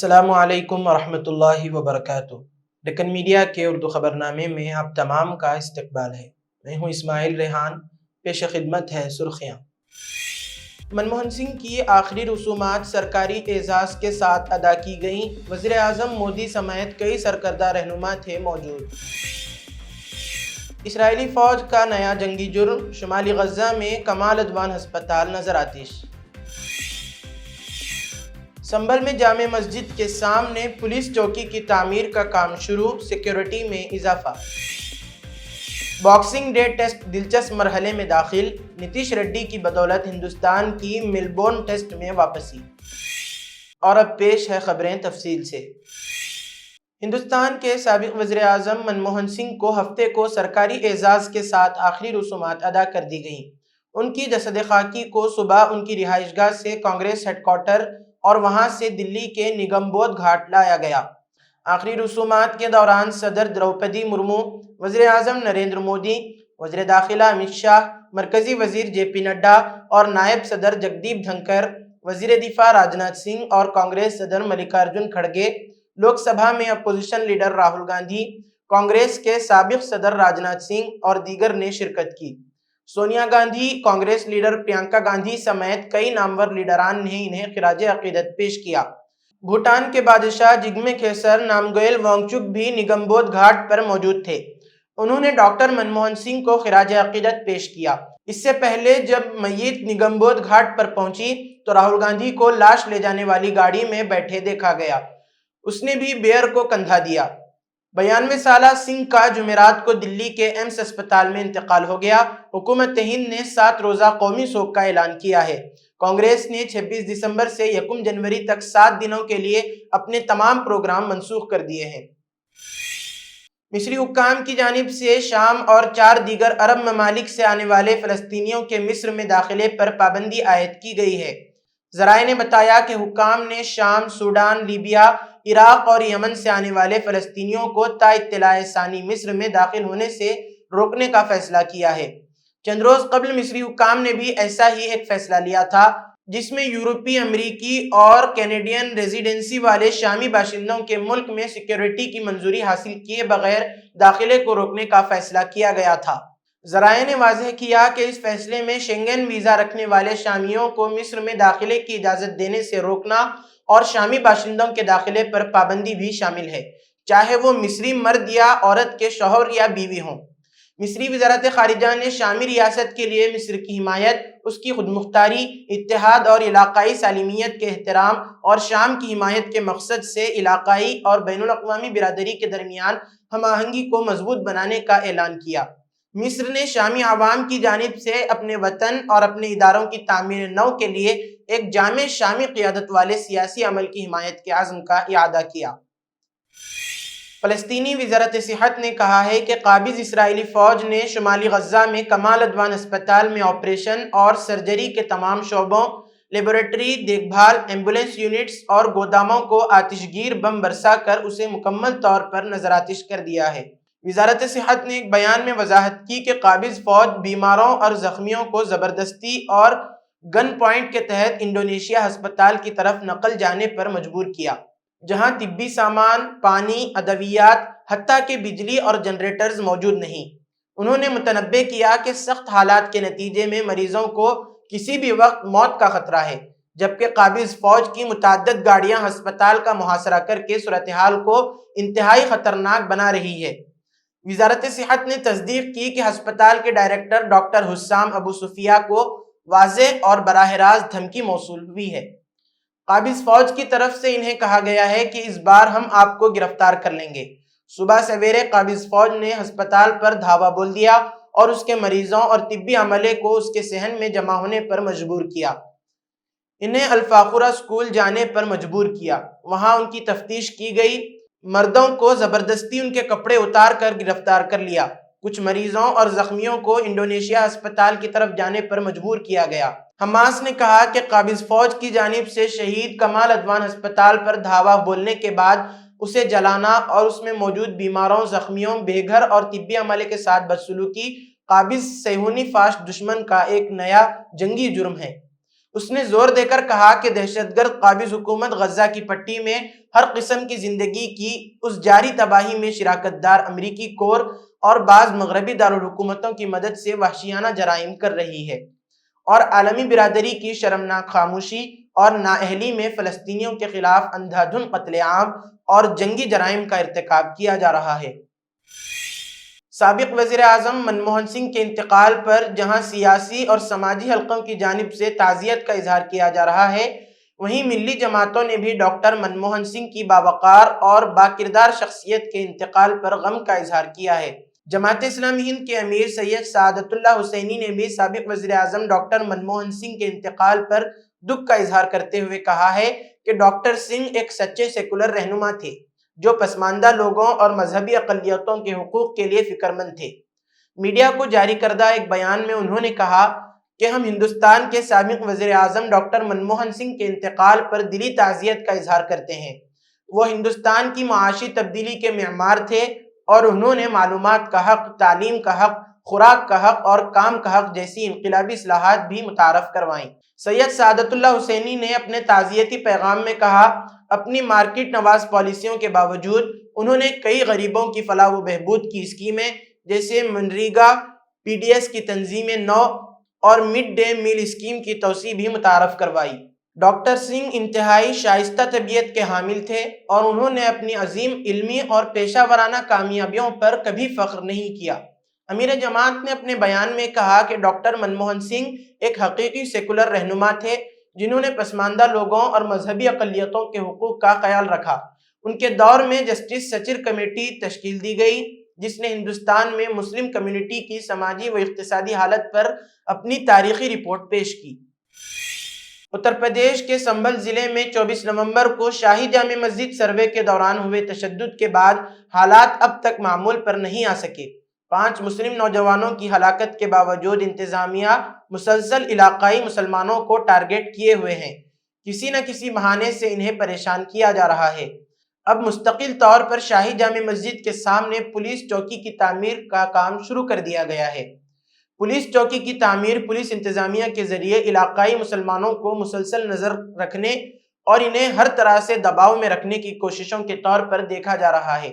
السلام علیکم ورحمۃ اللہ وبرکاتہ۔ ڈکن میڈیا کے اردو خبرنامے میں آپ تمام کا استقبال ہے۔ میں ہوں اسماعیل ریحان۔ پیش خدمت ہے سرخیاں۔ منموہن سنگھ کی آخری رسومات سرکاری اعزاز کے ساتھ ادا کی گئیں۔ وزیر اعظم مودی سمیت کئی سرکردہ رہنما تھے موجود۔ اسرائیلی فوج کا نیا جنگی جرم، شمالی غزہ میں کمال عدوان ہسپتال نظر آتش۔ سنبھل میں جامع مسجد کے سامنے پولیس چوکی کی تعمیر کا کام شروع، سیکیورٹی میں اضافہ۔ باکسنگ ڈے ٹیسٹ دلچسپ مرحلے میں داخل، نتیش ریڈی کی بدولت ہندوستان کی میلبورن ٹیسٹ میں واپسی۔ اور اب پیش ہے خبریں تفصیل سے۔ ہندوستان کے سابق وزیر اعظم منموہن سنگھ کو ہفتے کو سرکاری اعزاز کے ساتھ آخری رسومات ادا کر دی گئیں۔ ان کی جسد خاکی کو صبح ان کی رہائش گاہ سے کانگریس ہیڈ کوارٹر اور وہاں سے دلی کے نگم بودھ گھاٹ لایا گیا۔ آخری رسومات کے دوران صدر دروپدی مرمو، وزیر اعظم نریندر مودی، وزیر داخلہ امت شاہ، مرکزی وزیر جے پی نڈا اور نائب صدر جگدیپ دھنکر، وزیر دفاع راجناتھ سنگھ اور کانگریس صدر ملکارجن کھڑگے، لوک سبھا میں اپوزیشن لیڈر راہل گاندھی، کانگریس کے سابق صدر راجناتھ سنگھ اور دیگر نے شرکت کی۔ سونیا گاندھی، کانگریس لیڈر پرینکا گاندھی سمیت کئی نامور لیڈران نے انہیں خراج عقیدت پیش کیا۔ بھوٹان کے بادشاہ جگمے کھیسر نامگیل وانگچک بھی نگم بودھ گھاٹ پر موجود تھے۔ انہوں نے ڈاکٹر منموہن سنگھ کو خراج عقیدت پیش کیا۔ اس سے پہلے جب میت نگم بودھ گھاٹ پر پہنچی تو راہل گاندھی کو لاش لے جانے والی گاڑی میں بیٹھے دیکھا گیا۔ اس نے بھی بیئر کو کندھا دیا۔ 92 سالہ سنگھ کا جمعرات کو دلی کے ایمس اسپتال میں انتقال ہو گیا۔ حکومت ہند نے 7 روزہ قومی سوگ کا اعلان کیا ہے۔ کانگریس نے 26 دسمبر سے 1 جنوری تک 7 دنوں کے لیے اپنے تمام پروگرام منسوخ کر دیے ہیں۔ مصری حکام کی جانب سے شام اور 4 دیگر عرب ممالک سے آنے والے فلسطینیوں کے مصر میں داخلے پر پابندی عائد کی گئی ہے۔ ذرائع نے بتایا کہ حکام نے شام، سوڈان، لیبیا، عراق اور یمن سے آنے والے فلسطینیوں کو تا اطلاع ثانی مصر میں داخل ہونے سے روکنے کا فیصلہ کیا ہے۔ چند روز قبل مصری حکام نے بھی ایسا ہی ایک فیصلہ لیا تھا، جس میں یورپی، امریکی اور کینیڈین ریزیڈنسی والے شامی باشندوں کے ملک میں سیکیورٹی کی منظوری حاصل کیے بغیر داخلے کو روکنے کا فیصلہ کیا گیا تھا۔ ذرائع نے واضح کیا کہ اس فیصلے میں شینگن ویزا رکھنے والے شامیوں کو مصر میں داخلے کی اجازت دینے سے روکنا اور شامی باشندوں کے داخلے پر پابندی بھی شامل ہے، چاہے وہ مصری مرد یا عورت کے شوہر یا بیوی ہوں۔ مصری وزارت خارجہ نے شامی ریاست کے لیے مصر کی حمایت، اس کی خود مختاری، اتحاد اور علاقائی سالمیت کے احترام اور شام کی حمایت کے مقصد سے علاقائی اور بین الاقوامی برادری کے درمیان ہم آہنگی کو مضبوط بنانے کا اعلان کیا۔ مصر نے شامی عوام کی جانب سے اپنے وطن اور اپنے اداروں کی تعمیر نو کے لیے ایک جامع شامی قیادت والے سیاسی عمل کی حمایت کے عزم کا اعادہ کیا۔ فلسطینی وزارت صحت نے کہا ہے کہ قابض اسرائیلی فوج نے شمالی غزہ میں کمال عدوان ہسپتال میں آپریشن اور سرجری کے تمام شعبوں، لیبارٹری دیکھ بھال، ایمبولینس یونٹس اور گوداموں کو آتش گیر بم برسا کر اسے مکمل طور پر نظر آتش کر دیا ہے۔ وزارت صحت نے ایک بیان میں وضاحت کی کہ قابض فوج بیماروں اور زخمیوں کو زبردستی اور گن پوائنٹ کے تحت انڈونیشیا ہسپتال کی طرف نقل جانے پر مجبور کیا، جہاں طبی سامان، پانی، ادویات، حتیٰ کہ بجلی اور جنریٹرز موجود نہیں۔ انہوں نے متنبہ کیا کہ سخت حالات کے نتیجے میں مریضوں کو کسی بھی وقت موت کا خطرہ ہے، جبکہ قابض فوج کی متعدد گاڑیاں ہسپتال کا محاصرہ کر کے صورتحال کو انتہائی خطرناک بنا رہی ہے۔ وزارت صحت نے تصدیق کی کہ ہسپتال کے ڈائریکٹر ڈاکٹر حسام ابو سفیہ کو واضح اور براہ راست دھمکی موصول ہوئی ہے۔ قابض فوج کی طرف سے انہیں کہا گیا ہے کہ اس بار ہم آپ کو گرفتار کر لیں گے۔ صبح سویرے قابض فوج نے ہسپتال پر دھاوا بول دیا اور اس کے مریضوں اور طبی عملے کو اس کے صحن میں جمع ہونے پر مجبور کیا۔ انہیں الفاخرہ اسکول جانے پر مجبور کیا۔ وہاں ان کی تفتیش کی گئی۔ مردوں کو زبردستی ان کے کپڑے اتار کر گرفتار کر لیا۔ کچھ مریضوں اور زخمیوں کو انڈونیشیا ہسپتال کی طرف جانے پر مجبور کیا گیا۔ حماس نے کہا کہ قابض فوج کی جانب سے شہید کمال عدوان ہسپتال پر دھاوا بولنے کے بعد اسے جلانا اور اس میں موجود بیماروں، زخمیوں، بے گھر اور طبی عملے کے ساتھ بدسلوکی قابض صہیونی فاشسٹ دشمن کا ایک نیا جنگی جرم ہے۔ اس نے زور دے کر کہا کہ دہشت گرد قابض حکومت غزہ کی پٹی میں ہر قسم کی زندگی کی اس جاری تباہی میں شراکت دار امریکی کور اور بعض مغربی دارالحکومتوں کی مدد سے وحشیانہ جرائم کر رہی ہے، اور عالمی برادری کی شرمناک خاموشی اور نااہلی میں فلسطینیوں کے خلاف اندھا دھند قتل عام اور جنگی جرائم کا ارتکاب کیا جا رہا ہے۔ سابق وزیر اعظم منموہن سنگھ کے انتقال پر جہاں سیاسی اور سماجی حلقوں کی جانب سے تعزیت کا اظہار کیا جا رہا ہے، وہیں ملی جماعتوں نے بھی ڈاکٹر منموہن سنگھ کی باوقار اور باکردار شخصیت کے انتقال پر غم کا اظہار کیا ہے۔ جماعت اسلامی ہند کے امیر سید سعادت اللہ حسینی نے بھی سابق وزیر اعظم ڈاکٹر منموہن سنگھ کے انتقال پر دکھ کا اظہار کرتے ہوئے کہا ہے کہ ڈاکٹر سنگھ ایک سچے سیکولر رہنما تھے جو پسماندہ لوگوں اور مذہبی اقلیتوں کے حقوق کے لیے فکر مند تھے۔ میڈیا کو جاری کردہ ایک بیان میں انہوں نے کہا کہ ہم ہندوستان کے سابق وزیر اعظم ڈاکٹر منموہن سنگھ کے انتقال پر دلی تعزیت کا اظہار کرتے ہیں۔ وہ ہندوستان کی معاشی تبدیلی کے معمار تھے اور انہوں نے معلومات کا حق، تعلیم کا حق، خوراک کا حق اور کام کا حق جیسی انقلابی اصلاحات بھی متعارف کروائیں۔ سید سعادت اللہ حسینی نے اپنے تعزیتی پیغام میں کہا، اپنی مارکیٹ نواز پالیسیوں کے باوجود انہوں نے کئی غریبوں کی فلاح و بہبود کی اسکیمیں جیسے منریگا، پی ڈی ایس کی تنظیم نو اور مڈ ڈے میل اسکیم کی توسیع بھی متعارف کروائی۔ ڈاکٹر سنگھ انتہائی شائستہ طبیعت کے حامل تھے اور انہوں نے اپنی عظیم علمی اور پیشہ ورانہ کامیابیوں پر کبھی فخر نہیں کیا۔ امیر جماعت نے اپنے بیان میں کہا کہ ڈاکٹر منموہن سنگھ ایک حقیقی سیکولر رہنما تھے جنہوں نے پسماندہ لوگوں اور مذہبی اقلیتوں کے حقوق کا خیال رکھا۔ ان کے دور میں جسٹس سچر کمیٹی تشکیل دی گئی جس نے ہندوستان میں مسلم کمیونٹی کی سماجی و اقتصادی حالت پر اپنی تاریخی رپورٹ پیش کی۔ اتر پردیش کے سنبھل ضلع میں 24 نومبر کو شاہی جامع مسجد سروے کے دوران ہوئے تشدد کے بعد حالات اب تک معمول پر نہیں آ سکے۔ 5 مسلم نوجوانوں کی ہلاکت کے باوجود انتظامیہ مسلسل علاقائی مسلمانوں کو ٹارگٹ کیے ہوئے ہیں۔ کسی نہ کسی بہانے سے انہیں پریشان کیا جا رہا ہے۔ اب مستقل طور پر شاہی جامع مسجد کے سامنے پولیس چوکی کی تعمیر کا کام شروع کر دیا گیا ہے۔ پولیس چوکی کی تعمیر پولیس انتظامیہ کے ذریعے علاقائی مسلمانوں کو مسلسل نظر رکھنے اور انہیں ہر طرح سے دباؤ میں رکھنے کی کوششوں کے طور پر دیکھا جا رہا ہے۔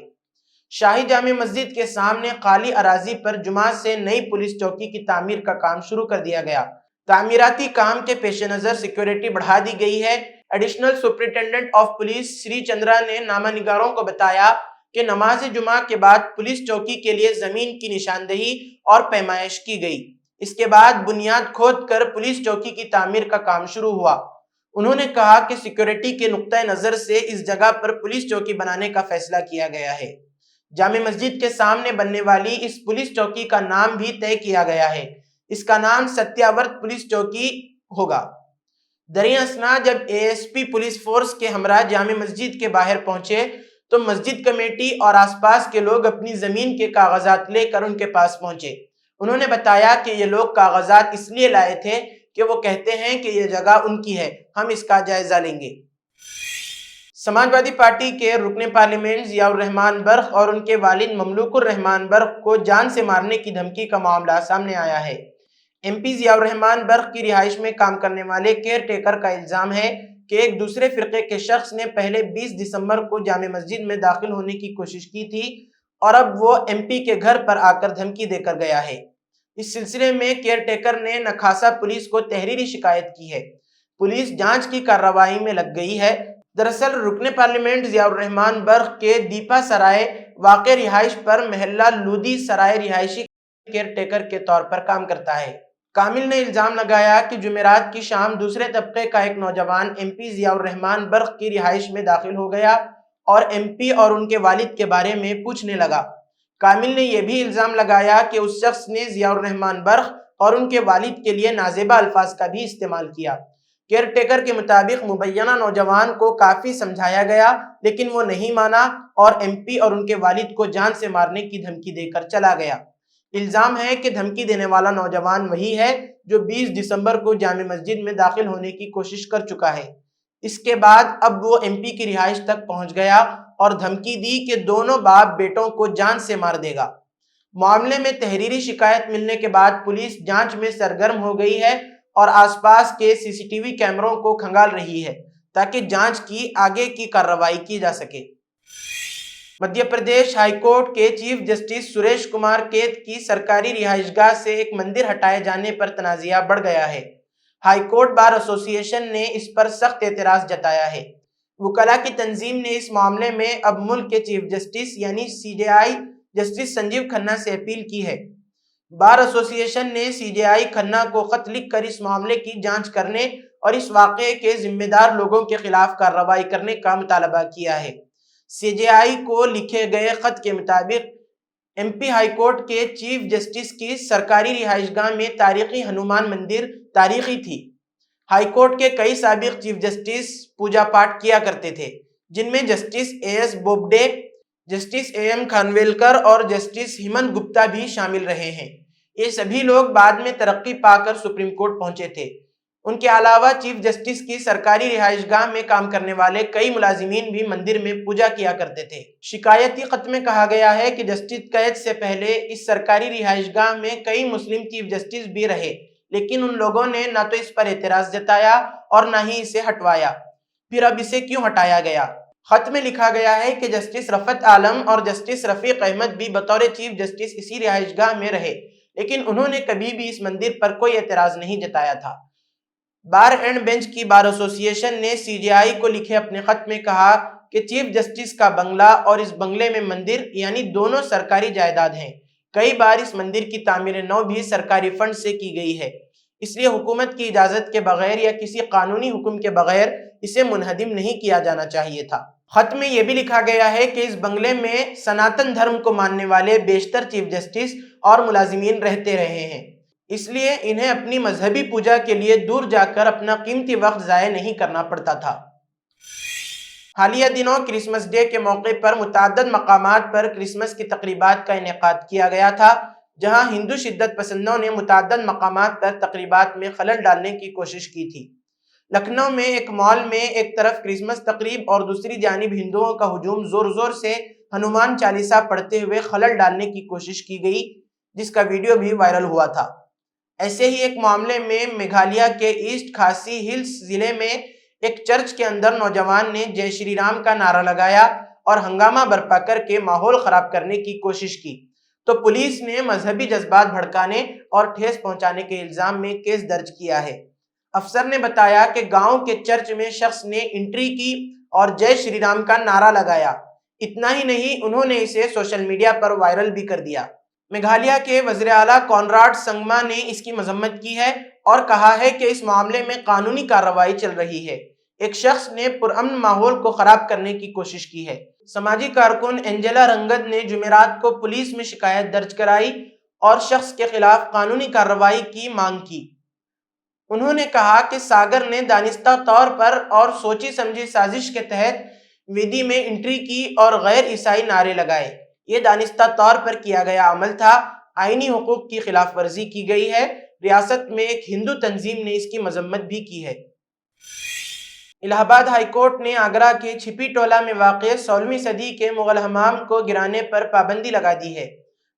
شاہی جامع مسجد کے سامنے خالی اراضی پر جمعہ سے نئی پولیس چوکی کی تعمیر کا کام شروع کر دیا گیا۔ تعمیراتی کام کے پیش نظر سیکیورٹی بڑھا دی گئی ہے۔ ایڈیشنل سپرنٹینڈنٹ آف پولیس سری چندرا نے نامہ نگاروں کو بتایا کہ نماز جمعہ کے بعد پولیس چوکی کے لیے زمین کی نشاندہی اور پیمائش کی گئی۔ اس کے بعد بنیاد کھود کر پولیس چوکی کی تعمیر کا کام شروع ہوا۔ انہوں نے کہا کہ سیکیورٹی کے نقطہ نظر سے اس جگہ پر پولیس چوکی بنانے کا فیصلہ کیا گیا ہے۔ جامع مسجد کے سامنے بننے والی اس پولیس چوکی کا نام بھی طے کیا گیا ہے۔ اس کا نام ستیاورت پولیس چوکی ہوگا۔ دریں اثنا جب A S P police force کے ہمراہ جامع مسجد کے باہر پہنچے تو مسجد کمیٹی اور آس پاس کے لوگ اپنی زمین کے کاغذات لے کر ان کے پاس پہنچے۔ انہوں نے بتایا کہ یہ لوگ کاغذات اس لیے لائے تھے کہ وہ کہتے ہیں کہ یہ جگہ ان کی ہے، ہم اس کا جائزہ لیں گے۔ سماجوادی پارٹی کے رکن پارلیمنٹ ضیاء الرحمان برق اور ان کے والد مملوک الرحمان برق کو جان سے مارنے کی دھمکی کا معاملہ سامنے آیا ہے۔ ایم پی ضیاء الرحمان برق کی رہائش میں کام کرنے والے کیئر ٹیکر کا الزام ہے کہ ایک دوسرے فرقے کے شخص نے پہلے 20 دسمبر کو جامع مسجد میں داخل ہونے کی کوشش کی تھی اور اب وہ ایم پی کے گھر پر آ کر دھمکی دے کر گیا ہے۔ اس سلسلے میں کیئر ٹیکر نے نکھاسا پولیس کو تحریری شکایت کی ہے۔ پولیس جانچ کی کارروائی میں لگ گئی ہے۔ دراصل رکن پارلیمنٹ ضیاء الرحمان برق کے دیپا سرائے واقع رہائش پر محلہ لودھی سرائے رہائشی کیئر ٹیکر کے طور پر کام کرتا ہے۔ کامل نے الزام لگایا کہ جمعرات کی شام دوسرے طبقے کا ایک نوجوان ایم پی ضیاء الرحمان برق کی رہائش میں داخل ہو گیا اور ایم پی اور ان کے والد کے بارے میں پوچھنے لگا۔ کامل نے یہ بھی الزام لگایا کہ اس شخص نے ضیاء الرحمان برق اور ان کے والد کے لیے نازیبہ الفاظ کا بھی استعمال کیا۔ کیئر ٹیکر کے مطابق مبینہ نوجوان کو کافی سمجھایا گیا لیکن وہ نہیں مانا اور ایم پی اور ان کے والد کو جان سے مارنے کی دھمکی دے کر چلا گیا۔ الزام ہے کہ دھمکی دینے والا نوجوان وہی ہے جو 20 دسمبر کو جامع مسجد میں داخل ہونے کی کوشش کر چکا ہے۔ اس کے بعد اب وہ ایم پی کی رہائش تک پہنچ گیا اور دھمکی دی کہ دونوں باپ بیٹوں کو جان سے مار دے گا۔ معاملے میں تحریری شکایت ملنے کے بعد پولیس جانچ میں سرگرم ہو گئی ہے اور آس پاس کے CCTV کیمروں کو کھنگال رہی ہے تاکہ جانچ کی آگے کی کارروائی کی جا سکے۔ مدھیہ پردیش ہائی کورٹ کے چیف جسٹس سریش کمار کیت کی سرکاری رہائش گاہ سے ایک مندر ہٹائے جانے پر تنازعہ بڑھ گیا ہے۔ ہائی کورٹ بار ایسوسی ایشن نے اس پر سخت اعتراض جتایا ہے۔ وکلاء کی تنظیم نے اس معاملے میں اب ملک کے چیف جسٹس یعنی CJI جسٹس سنجیو کھنہ سے اپیل کی ہے۔ بار ایسوسی ایشن نے CJI کھنہ کو خط لکھ کر اس معاملے کی جانچ کرنے اور اس واقعے کے ذمہ دار لوگوں کے خلاف کارروائی کرنے کا مطالبہ کیا ہے۔ CJI کو لکھے گئے خط کے مطابق MP ہائی کورٹ کے چیف جسٹس کی سرکاری رہائش گاہ میں تاریخی ہنومان مندر تاریخی تھی۔ ہائی کورٹ کے کئی سابق چیف جسٹس پوجا پاٹ کیا کرتے تھے، جن میں justice AS Bobde, justice AM کھانویلکر اور جسٹس ہیمنت گپتا بھی شامل رہے ہیں۔ یہ سبھی لوگ بعد میں ترقی پا کر سپریم کورٹ پہنچے تھے۔ ان کے علاوہ چیف جسٹس کی سرکاری رہائش گاہ میں کام کرنے والے کئی ملازمین بھی مندر میں پوجا کیا کرتے تھے۔ شکایتی خط میں کہا گیا ہے کہ جسٹس قید سے پہلے اس سرکاری رہائش گاہ میں کئی مسلم چیف جسٹس بھی رہے، لیکن ان لوگوں نے نہ تو اس پر اعتراض جتایا اور نہ ہی اسے ہٹوایا۔ پھر اب اسے کیوں ہٹایا گیا؟ خط میں لکھا گیا ہے کہ جسٹس رفعت عالم اور جسٹس رفیق احمد بھی بطور چیف جسٹس اسی رہائش گاہ میں رہے، لیکن انہوں نے کبھی بھی اس مندر پر کوئی اعتراض نہیں جتایا تھا۔ بار اینڈ بینچ کی بار ایسوسی ایشن نے CJI کو لکھے اپنے خط میں کہا کہ چیف جسٹس کا بنگلہ اور اس بنگلے میں مندر یعنی دونوں سرکاری جائیداد ہیں۔ کئی بار اس مندر کی تعمیر نو بھی سرکاری فنڈ سے کی گئی ہے، اس لیے حکومت کی اجازت کے بغیر یا کسی قانونی حکم کے بغیر اسے منہدم نہیں کیا جانا چاہیے تھا۔ خط میں یہ بھی لکھا گیا ہے کہ اس بنگلے میں سناتن دھرم کو ماننے والے بیشتر چیف جسٹس اور ملازمین رہتے رہے ہیں، اس لیے انہیں اپنی مذہبی پوجا کے لیے دور جا کر اپنا قیمتی وقت ضائع نہیں کرنا پڑتا تھا۔ حالیہ دنوں کرسمس ڈے کے موقع پر متعدد مقامات پر کرسمس کی تقریبات کا انعقاد کیا گیا تھا، جہاں ہندو شدت پسندوں نے متعدد مقامات پر تقریبات میں خلل ڈالنے کی کوشش کی تھی۔ لکھنؤ میں ایک مال میں ایک طرف کرسمس تقریب اور دوسری جانب ہندوؤں کا ہجوم زور زور سے ہنومان چالیسا پڑھتے ہوئے خلل ڈالنے کی کوشش کی گئی، جس کا ویڈیو بھی وائرل ہوا تھا۔ ایسے ہی ایک معاملے میں میگھالیہ کے ایسٹ کھاسی ہلز ضلع میں ایک چرچ کے اندر نوجوان نے جے شری رام کا نعرہ لگایا اور ہنگامہ برپا کر کے ماحول خراب کرنے کی کوشش کی، تو پولیس نے مذہبی جذبات بھڑکانے اور ٹھیس پہنچانے کے الزام میں کیس درج کیا ہے۔ افسر نے بتایا کہ گاؤں کے چرچ میں شخص نے انٹری کی اور جے شری رام کا نعرہ لگایا۔ اتنا ہی نہیں، انہوں نے اسے سوشل میڈیا پر وائرل بھی کر دیا۔ میگھالیہ کے وزیر اعلیٰ کونراڈ سنگما نے اس کی مذمت کی ہے اور کہا ہے کہ اس معاملے میں قانونی کارروائی چل رہی ہے۔ ایک شخص نے پرامن ماحول کو خراب کرنے کی کوشش کی ہے۔ سماجی کارکن اینجلا رنگت نے جمعرات کو پولیس میں شکایت درج کرائی اور شخص کے خلاف قانونی کارروائی کی مانگ کی۔ انہوں نے کہا کہ ساگر نے دانستہ طور پر اور سوچی سمجھی سازش کے تحت ویدی میں انٹری کی اور غیر عیسائی نعرے لگائے۔ یہ دانستہ طور پر کیا گیا عمل تھا، آئینی حقوق کی خلاف ورزی کی گئی ہے۔ ریاست میں ایک ہندو تنظیم نے اس کی مذمت بھی کی ہے۔ الہ آباد ہائی کورٹ نے آگرہ کے چھپی ٹولہ میں واقع 16ویں صدی کے مغل حمام کو گرانے پر پابندی لگا دی ہے۔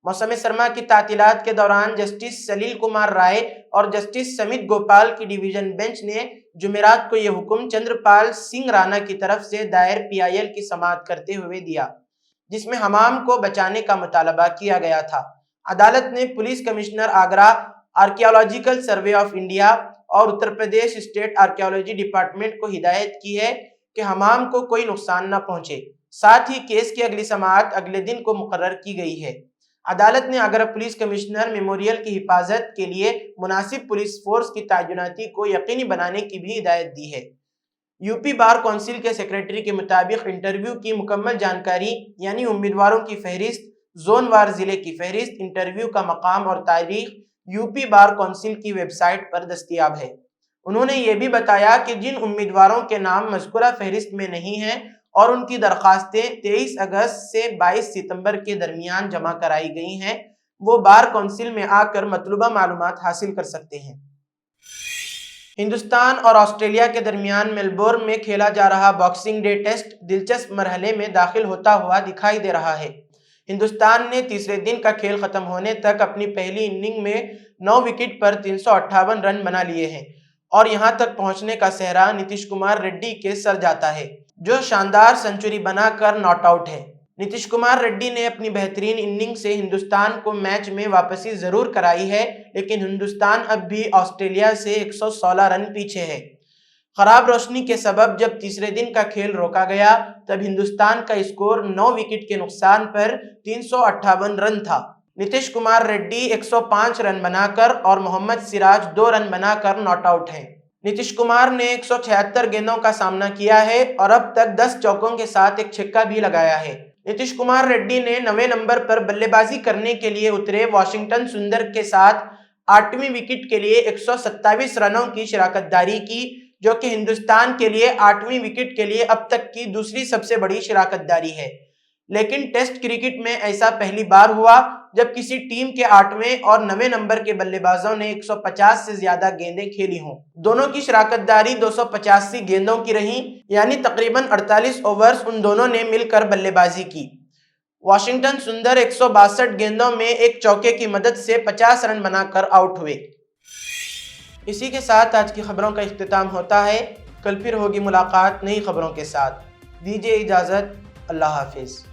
موسم سرما کی تعطیلات کے دوران جسٹس سلیل کمار رائے اور جسٹس سمت گوپال کی ڈویژن بینچ نے جمعرات کو یہ حکم چندرپال سنگھ رانا کی طرف سے دائر PIL کی سماعت کرتے ہوئے دیا، جس میں حمام کو بچانے کا مطالبہ کیا گیا تھا۔ عدالت نے police commissioner Agra, archaeological survey of India اور Uttar Pradesh state archaeology department کو ہدایت کی ہے کہ حمام کو کوئی نقصان نہ پہنچے۔ ساتھ ہی کیس کی اگلی سماعت اگلے دن کو مقرر کی گئی ہے۔ عدالت نے آگرہ پولیس کمشنر میموریل کی حفاظت کے لیے مناسب پولیس فورس کی تعیناتی کو یقینی بنانے کی بھی ہدایت دی ہے۔ UP بار کونسل کے سیکریٹری کے مطابق انٹرویو کی مکمل جانکاری یعنی امیدواروں کی فہرست، زون وار ضلع کی فہرست، انٹرویو کا مقام اور تاریخ UP بار کونسل کی ویب سائٹ پر دستیاب ہے۔ انہوں نے یہ بھی بتایا کہ جن امیدواروں کے نام مذکورہ فہرست میں نہیں ہیں اور ان کی درخواستیں 23 اگست سے 22 ستمبر کے درمیان جمع کرائی گئی ہیں، وہ بار کونسل میں آ کر مطلوبہ معلومات حاصل کر سکتے ہیں۔ ہندوستان اور آسٹریلیا کے درمیان میلبورن میں کھیلا جا رہا باکسنگ ڈے ٹیسٹ دلچسپ مرحلے میں داخل ہوتا ہوا دکھائی دے رہا ہے۔ ہندوستان نے تیسرے دن کا کھیل ختم ہونے تک اپنی پہلی اننگ میں 9 وکٹ پر 358 رن بنا لیے ہیں اور یہاں تک پہنچنے کا سہرا نتیش کمار ریڈی کے سر جاتا ہے، جو شاندار سنچری بنا کر ناٹ آؤٹ ہے۔ نتیش کمار ریڈی نے اپنی بہترین اننگ سے ہندوستان کو میچ میں واپسی ضرور کرائی ہے، لیکن ہندوستان اب بھی آسٹریلیا سے 116 رن پیچھے ہے۔ خراب روشنی کے سبب جب تیسرے دن کا کھیل روکا گیا تب ہندوستان کا اسکور 9 وکٹ کے نقصان پر 358 رن تھا۔ نتیش کمار ریڈی 105 رن بنا کر اور محمد سراج 2 رن بنا کر ناٹ آؤٹ ہیں۔ نتیش کمار نے 176 گیندوں کا سامنا کیا ہے اور اب تک 10 چوکوں کے ساتھ ایک چھکا بھی لگایا ہے۔ نتیش کمار ریڈی نے 9ویں نمبر پر بلے بازی کرنے کے لیے اترے واشنگٹن سندر کے ساتھ 8ویں وکٹ کے لیے 127 رنوں کی شراکت داری کی، جو کہ ہندوستان کے لیے 8ویں وکٹ کے لیے اب تک کی دوسری سب سے بڑی شراکت داری ہے۔ لیکن ٹیسٹ کرکٹ میں ایسا پہلی بار ہوا جب کسی ٹیم کے 8ویں اور 9ویں نمبر کے بلے بازوں نے 150 سے زیادہ گیندیں کھیلی ہوں۔ دونوں کی شراکت داری 285 گیندوں کی رہی، یعنی تقریباً 48 اوورز ان دونوں نے مل کر بلے بازی کی۔ واشنگٹن سندر 162 گیندوں میں ایک چوکے کی مدد سے 50 رن بنا کر آؤٹ ہوئے۔ اسی کے ساتھ آج کی خبروں کا اختتام ہوتا ہے۔ کل پھر ہوگی ملاقات نئی خبروں کے ساتھ۔ دیجیے اجازت، اللہ حافظ۔